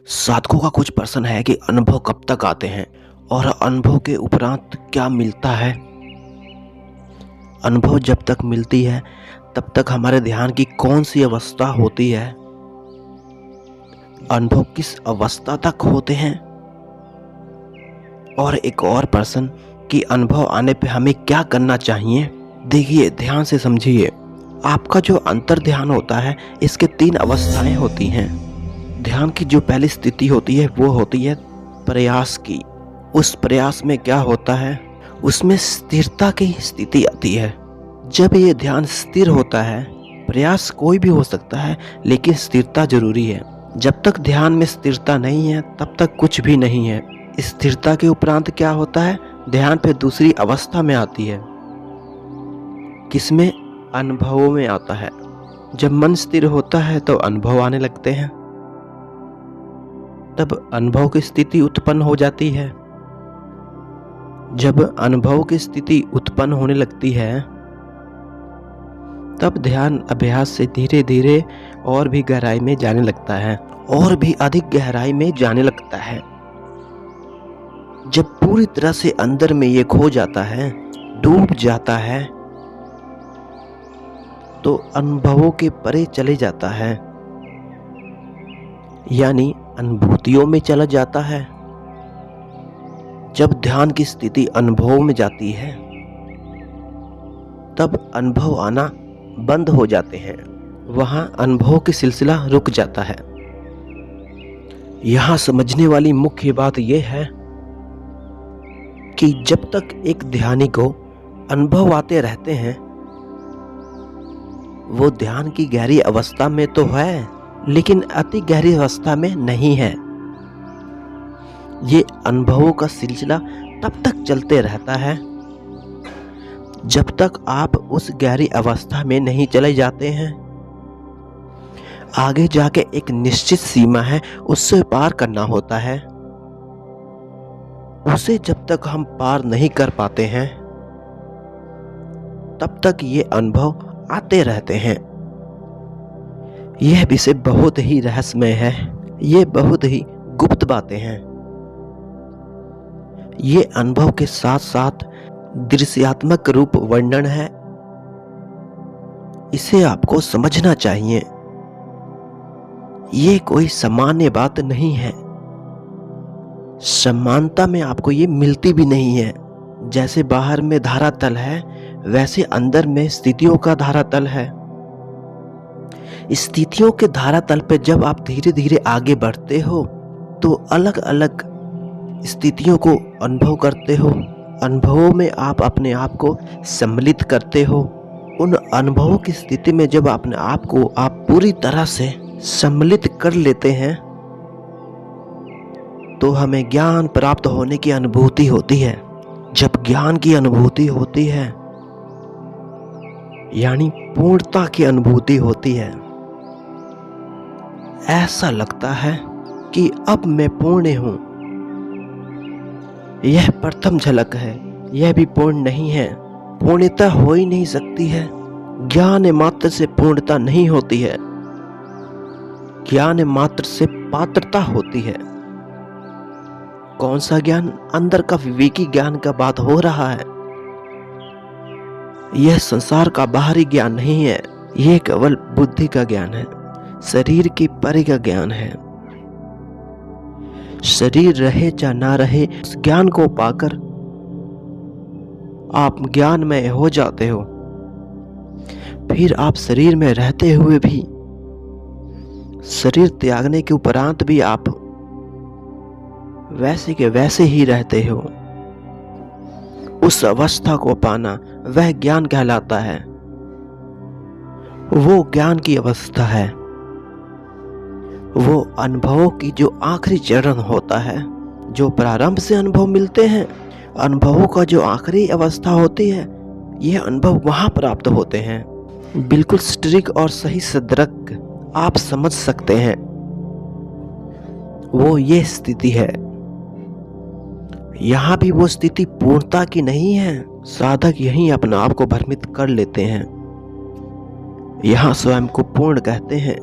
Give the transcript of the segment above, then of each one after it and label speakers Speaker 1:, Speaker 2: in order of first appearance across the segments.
Speaker 1: साधकों का कुछ प्रश्न है कि अनुभव कब तक आते हैं और अनुभव के उपरांत क्या मिलता है। अनुभव जब तक मिलती है तब तक हमारे ध्यान की कौन सी अवस्था होती है, अनुभव किस अवस्था तक होते हैं, और एक और प्रश्न कि अनुभव आने पे हमें क्या करना चाहिए। देखिए, ध्यान से समझिए। आपका जो अंतर ध्यान होता है, इसके 3 अवस्थाएं होती हैं। ध्यान की जो पहली स्थिति होती है वो होती है प्रयास की। उस प्रयास में क्या होता है, उसमें स्थिरता की स्थिति आती है। जब ये ध्यान स्थिर होता है, प्रयास कोई भी हो सकता है लेकिन स्थिरता जरूरी है। जब तक ध्यान में स्थिरता नहीं है तब तक कुछ भी नहीं है। स्थिरता के उपरांत क्या होता है, ध्यान फिर दूसरी अवस्था में आती है। किसमें? अनुभवों में आता है। जब मन स्थिर होता है तो अनुभव आने लगते हैं, तब अनुभव की स्थिति उत्पन्न हो जाती है। जब अनुभव की स्थिति उत्पन्न होने लगती है तब ध्यान अभ्यास से धीरे धीरे और भी गहराई में जाने लगता है, और भी अधिक गहराई में जाने लगता है। जब पूरी तरह से अंदर में ये खो जाता है, डूब जाता है, तो अनुभवों के परे चले जाता है, यानी अनुभूतियों में चला जाता है। जब ध्यान की स्थिति अनुभव में जाती है तब अनुभव आना बंद हो जाते हैं। वहां अनुभव की सिलसिला रुक जाता है। यहां समझने वाली मुख्य बात यह है कि जब तक एक ध्यानी को अनुभव आते रहते हैं, वो ध्यान की गहरी अवस्था में तो है लेकिन अति गहरी अवस्था में नहीं है। ये अनुभवों का सिलसिला तब तक चलते रहता है जब तक आप उस गहरी अवस्था में नहीं चले जाते हैं। आगे जाके एक निश्चित सीमा है, उससे पार करना होता है। उसे जब तक हम पार नहीं कर पाते हैं तब तक ये अनुभव आते रहते हैं। यह विषय बहुत ही रहस्यमय है। ये बहुत ही गुप्त बातें हैं। ये अनुभव के साथ साथ दृश्यात्मक रूप वर्णन है। इसे आपको समझना चाहिए। ये कोई सामान्य बात नहीं है। समानता में आपको ये मिलती भी नहीं है। जैसे बाहर में धारातल है, वैसे अंदर में स्थितियों का धारातल है। स्थितियों के धारातल पे जब आप धीरे धीरे आगे बढ़ते हो तो अलग अलग स्थितियों को अनुभव करते हो। अनुभवों में आप अपने आप को सम्मिलित करते हो। उन अनुभवों की स्थिति में जब अपने आप को आप पूरी तरह से सम्मिलित कर लेते हैं तो हमें ज्ञान प्राप्त होने की अनुभूति होती है। जब ज्ञान की अनुभूति होती है यानी पूर्णता की अनुभूति होती है, ऐसा लगता है कि अब मैं पूर्ण हूं। यह प्रथम झलक है, यह भी पूर्ण नहीं है। पूर्णता हो ही नहीं सकती है। ज्ञान मात्र से पूर्णता नहीं होती है। ज्ञान मात्र से पात्रता होती है। कौन सा ज्ञान? अंदर का विवेकी ज्ञान का बात हो रहा है। यह संसार का बाहरी ज्ञान नहीं है। यह केवल बुद्धि का ज्ञान है, शरीर की परे का ज्ञान है। शरीर रहे या ना रहे, उस ज्ञान को पाकर आप ज्ञानमय हो जाते हो। फिर आप शरीर में रहते हुए भी, शरीर त्यागने के उपरांत भी आप वैसे के वैसे ही रहते हो। उस अवस्था को पाना वह ज्ञान कहलाता है। वो ज्ञान की अवस्था है। वो अनुभवों की जो आखिरी चरण होता है, जो प्रारंभ से अनुभव मिलते हैं, अनुभवों का जो आखिरी अवस्था होती है, यह अनुभव वहां प्राप्त होते हैं। बिल्कुल सटीक और सही सदृक आप समझ सकते हैं। वो ये स्थिति है। यहां भी वो स्थिति पूर्णता की नहीं है। साधक यहीं अपने आप को भ्रमित कर लेते हैं। यहां स्वयं को पूर्ण कहते हैं।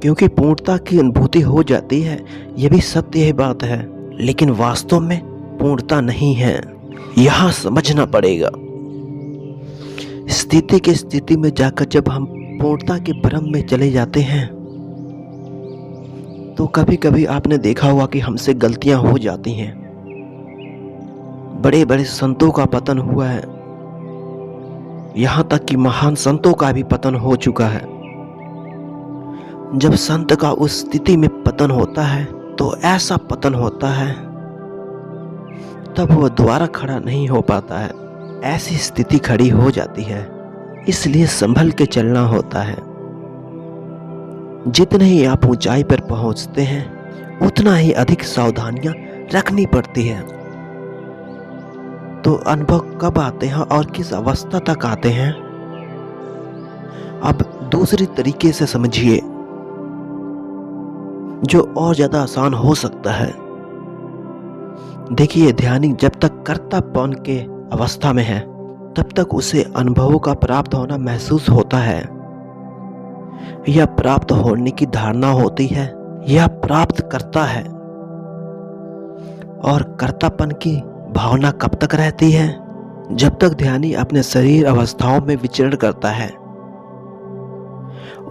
Speaker 1: क्योंकि पूर्णता की अनुभूति हो जाती है, यह भी सत्य ही बात है, लेकिन वास्तव में पूर्णता नहीं है। यहाँ समझना पड़ेगा। स्थिति की स्थिति में जाकर जब हम पूर्णता के भ्रम में चले जाते हैं तो कभी कभी आपने देखा होगा कि हमसे गलतियां हो जाती हैं। बड़े बड़े संतों का पतन हुआ है, यहाँ तक कि महान संतों का भी पतन हो चुका है। जब संत का उस स्थिति में पतन होता है तो ऐसा पतन होता है तब वह दोबारा खड़ा नहीं हो पाता है। ऐसी स्थिति खड़ी हो जाती है, इसलिए संभल के चलना होता है। जितने ही आप ऊंचाई पर पहुंचते हैं उतना ही अधिक सावधानियां रखनी पड़ती है। तो अनुभव कब आते हैं और किस अवस्था तक आते हैं, अब दूसरी तरीके से समझिए जो और ज्यादा आसान हो सकता है। देखिए, ध्यानी जब तक कर्तापन के अवस्था में है तब तक उसे अनुभवों का प्राप्त होना महसूस होता है, या प्राप्त होने की धारणा होती है, या प्राप्त करता है। और कर्तापन की भावना कब तक रहती है? जब तक ध्यानी अपने शरीर अवस्थाओं में विचरण करता है।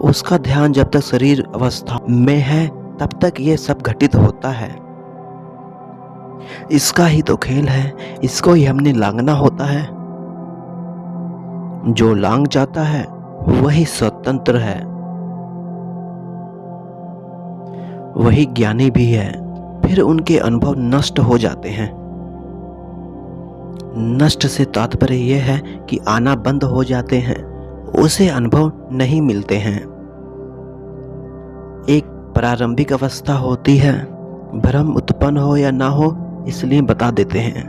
Speaker 1: उसका ध्यान जब तक शरीर अवस्था में है तब तक ये सब घटित होता है। इसका ही तो खेल है, इसको ही हमने लांघना होता है। जो लांघ जाता है वही स्वतंत्र है, वही ज्ञानी भी है। फिर उनके अनुभव नष्ट हो जाते हैं। नष्ट से तात्पर्य यह है कि आना बंद हो जाते हैं, उसे अनुभव नहीं मिलते हैं। एक प्रारंभिक अवस्था होती है, भ्रम उत्पन्न हो या ना हो इसलिए बता देते हैं।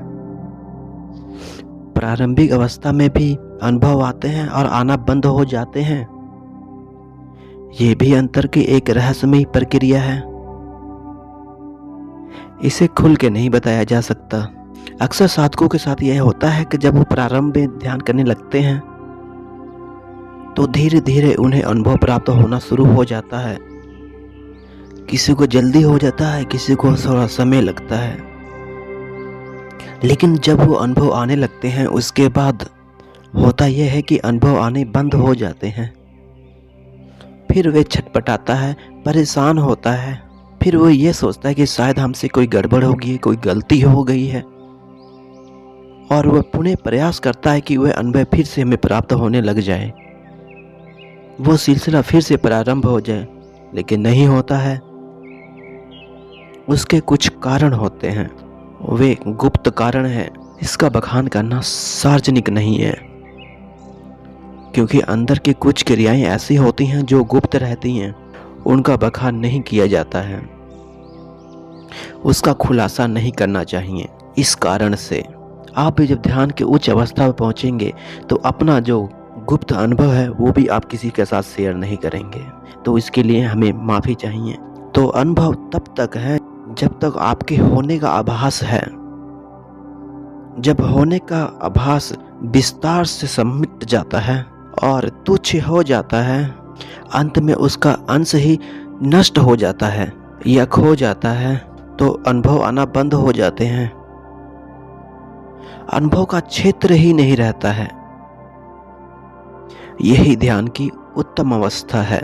Speaker 1: प्रारंभिक अवस्था में भी अनुभव आते हैं और आना बंद हो जाते हैं। ये भी अंतर की एक रहस्यमयी प्रक्रिया है, इसे खुल के नहीं बताया जा सकता। अक्सर साधकों के साथ यह होता है कि जब वो प्रारंभ में ध्यान करने लगते हैं तो धीरे धीरे उन्हें अनुभव प्राप्त होना शुरू हो जाता है। किसी को जल्दी हो जाता है, किसी को थोड़ा समय लगता है, लेकिन जब वो अनुभव आने लगते हैं उसके बाद होता यह है कि अनुभव आने बंद हो जाते हैं। फिर वे छटपटाता है, परेशान होता है, फिर वो ये सोचता है कि शायद हमसे कोई गड़बड़ होगी, कोई गलती हो गई है, और वह पुनः प्रयास करता है कि वह अनुभव फिर से हमें प्राप्त होने लग जाए, वो सिलसिला फिर से प्रारंभ हो जाए, लेकिन नहीं होता है। उसके कुछ कारण होते हैं, वे गुप्त कारण हैं। इसका बखान करना सार्वजनिक नहीं है, क्योंकि अंदर की कुछ क्रियाएं ऐसी होती हैं जो गुप्त रहती हैं, उनका बखान नहीं किया जाता है, उसका खुलासा नहीं करना चाहिए। इस कारण से आप भी जब ध्यान के उच्च अवस्था पर पहुंचेंगे तो अपना जो गुप्त अनुभव है वो भी आप किसी के साथ शेयर नहीं करेंगे, तो इसके लिए हमें माफ़ी चाहिए। तो अनुभव तब तक है जब तक आपके होने का आभास है। जब होने का आभास विस्तार से समिट जाता है और तुच्छ हो जाता है, अंत में उसका अंश ही नष्ट हो जाता है या खो जाता है, तो अनुभव आना बंद हो जाते हैं। अनुभव का क्षेत्र ही नहीं रहता है। यही ध्यान की उत्तम अवस्था है।